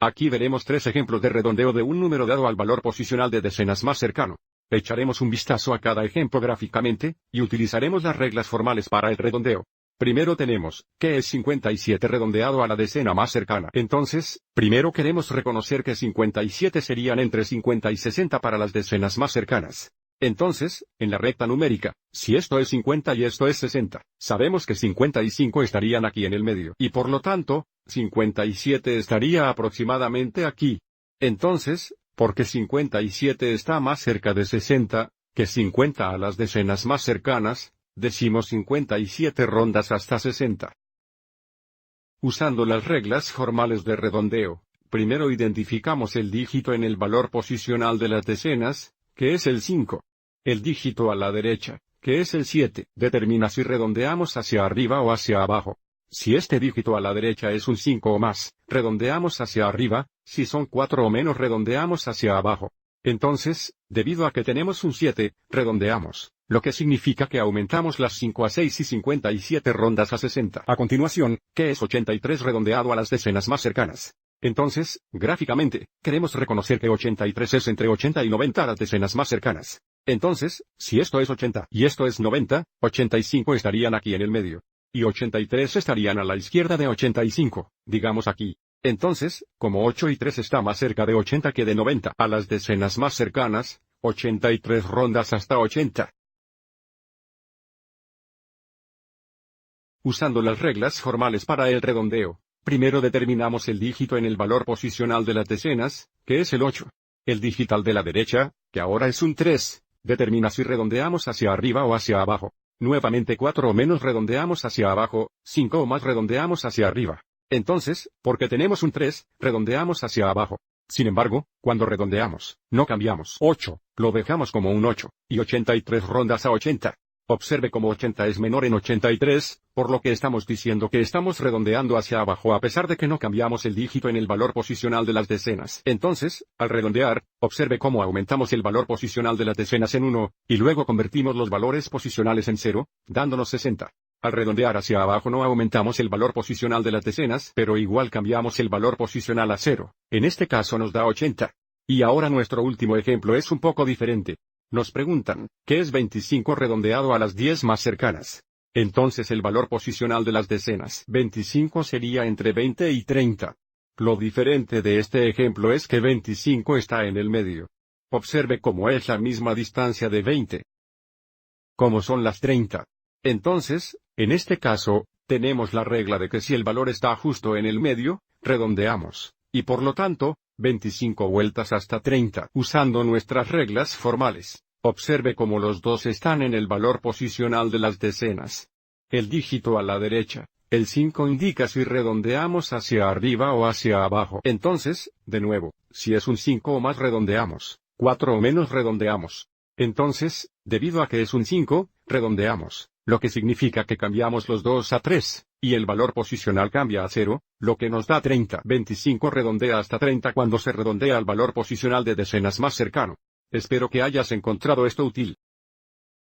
Aquí veremos tres ejemplos de redondeo de un número dado al valor posicional de decenas más cercano. Echaremos un vistazo a cada ejemplo gráficamente, y utilizaremos las reglas formales para el redondeo. Primero tenemos, ¿qué es 57 redondeado a la decena más cercana? Entonces, primero queremos reconocer que 57 serían entre 50 y 60 para las decenas más cercanas. Entonces, en la recta numérica, si esto es 50 y esto es 60, sabemos que 55 estarían aquí en el medio. Y por lo tanto, 57 estaría aproximadamente aquí. Entonces, porque 57 está más cerca de 60, que 50 a las decenas más cercanas, decimos 57 rondas hasta 60. Usando las reglas formales de redondeo, primero identificamos el dígito en el valor posicional de las decenas, que es el 5. El dígito a la derecha, que es el 7, determina si redondeamos hacia arriba o hacia abajo. Si este dígito a la derecha es un 5 o más, redondeamos hacia arriba, si son 4 o menos redondeamos hacia abajo. Entonces, debido a que tenemos un 7, redondeamos, lo que significa que aumentamos las 5 a 6 y 57 rondas a 60. A continuación, ¿qué es 83 redondeado a las decenas más cercanas? Entonces, gráficamente, queremos reconocer que 83 es entre 80 y 90 a las decenas más cercanas. Entonces, si esto es 80 y esto es 90, 85 estarían aquí en el medio. Y 83 estarían a la izquierda de 85, digamos aquí. Entonces, como 8 y 3 está más cerca de 80 que de 90 a las decenas más cercanas, 83 rondas hasta 80. Usando las reglas formales para el redondeo, primero determinamos el dígito en el valor posicional de las decenas, que es el 8. El dígito al de la derecha, que ahora es un 3, determina si redondeamos hacia arriba o hacia abajo. Nuevamente 4 o menos redondeamos hacia abajo, 5 o más redondeamos hacia arriba. Entonces, porque tenemos un 3, redondeamos hacia abajo. Sin embargo, cuando redondeamos, no cambiamos 8, lo dejamos como un 8, y 83 rondas a 80. Observe cómo 80 es menor en 83, por lo que estamos diciendo que estamos redondeando hacia abajo a pesar de que no cambiamos el dígito en el valor posicional de las decenas. Entonces, al redondear, observe cómo aumentamos el valor posicional de las decenas en 1, y luego convertimos los valores posicionales en 0, dándonos 60. Al redondear hacia abajo no aumentamos el valor posicional de las decenas, pero igual cambiamos el valor posicional a 0. En este caso nos da 80. Y ahora nuestro último ejemplo es un poco diferente. Nos preguntan, ¿qué es 25 redondeado a las 10 más cercanas? Entonces el valor posicional de las decenas 25 sería entre 20 y 30. Lo diferente de este ejemplo es que 25 está en el medio. Observe cómo es la misma distancia de 20. ¿Cómo son las 30? Entonces, en este caso, tenemos la regla de que si el valor está justo en el medio, redondeamos, y por lo tanto, 25 vueltas hasta 30. Usando nuestras reglas formales, observe cómo los dos están en el valor posicional de las decenas. El dígito a la derecha, el 5 indica si redondeamos hacia arriba o hacia abajo. Entonces, de nuevo, si es un 5 o más redondeamos, 4 o menos redondeamos. Entonces, debido a que es un 5, redondeamos, lo que significa que cambiamos los 2 a 3, y el valor posicional cambia a 0, lo que nos da 30. 25 redondea hasta 30 cuando se redondea al valor posicional de decenas más cercano. Espero que hayas encontrado esto útil.